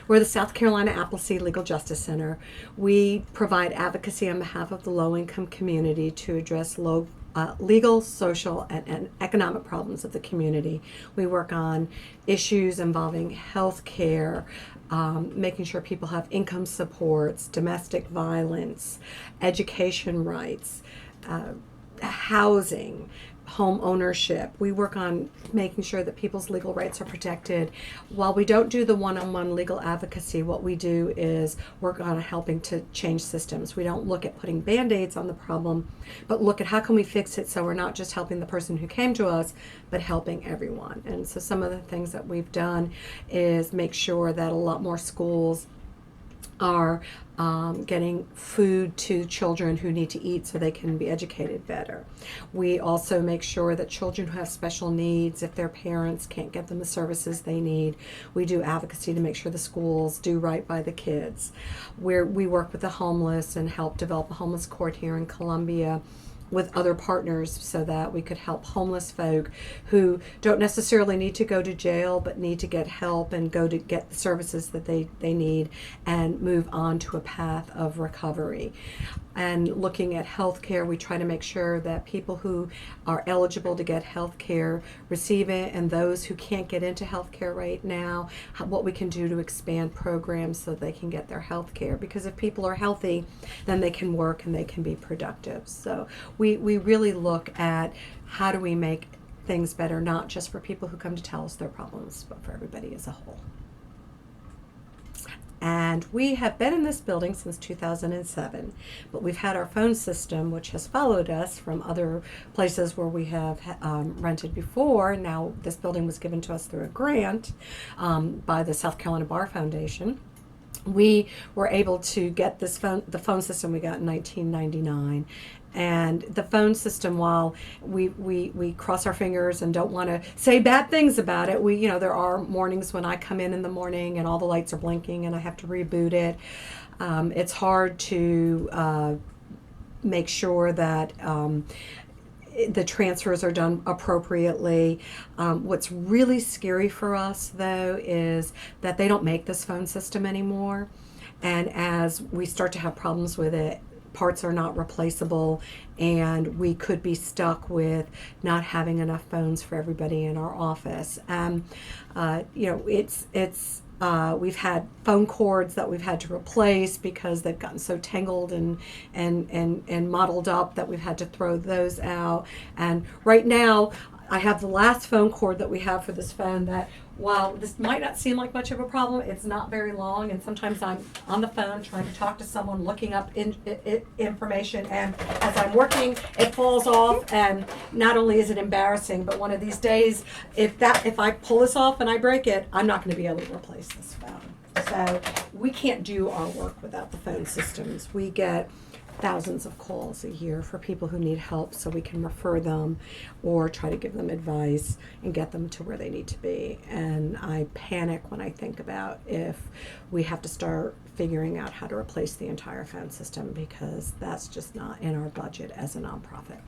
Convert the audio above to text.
We're the South Carolina Appleseed Legal Justice Center. We provide advocacy on behalf of the low-income community to address legal, social, and economic problems of the community. We work on issues involving health care, making sure people have income supports, domestic violence, education rights, housing, home ownership. We work on making sure that people's legal rights are protected. While we don't do the one-on-one legal advocacy, what we do is work on helping to change systems. We don't look at putting band-aids on the problem, but look at how can we fix it so we're not just helping the person who came to us, but helping everyone. And so some of the things that we've done is make sure that a lot more schools are getting food to children who need to eat so they can be educated better. We also make sure that children who have special needs, if their parents can't get them the services they need, we do advocacy to make sure the schools do right by the kids. We work with the homeless and help develop a homeless court here in Columbia with other partners so that we could help homeless folk who don't necessarily need to go to jail but need to get help and go to get the services that they need and move on to a path of recovery. And looking at health care, we try to make sure that people who are eligible to get health care receive it, and those who can't get into health care right now, what we can do to expand programs so they can get their health care. Because if people are healthy, then they can work and they can be productive. So we really look at how do we make things better, not just for people who come to tell us their problems, but for everybody as a whole. And we have been in this building since 2007, but we've had our phone system, which has followed us from other places where we have rented before. Now this building was given to us through a grant by the South Carolina Bar Foundation. We were able to get the phone system we got in 1999. And the phone system, while we cross our fingers and don't want to say bad things about it, there are mornings when I come in the morning and all the lights are blinking and I have to reboot it. It's hard to make sure that the transfers are done appropriately. What's really scary for us, though, is that they don't make this phone system anymore. And as we start to have problems with it, parts are not replaceable, and we could be stuck with not having enough phones for everybody in our office. We've had phone cords that we've had to replace because they've gotten so tangled and mottled up that we've had to throw those out. And right now, I have the last phone cord that we have for this phone that, while this might not seem like much of a problem, it's not very long, and sometimes I'm on the phone trying to talk to someone, looking up information, and as I'm working, it falls off, and not only is it embarrassing, but one of these days, if I pull this off and I break it, I'm not going to be able to replace this phone. So we can't do our work without the phone systems. We get thousands of calls a year for people who need help, so we can refer them or try to give them advice and get them to where they need to be. And I panic when I think about if we have to start figuring out how to replace the entire phone system, because that's just not in our budget as a nonprofit.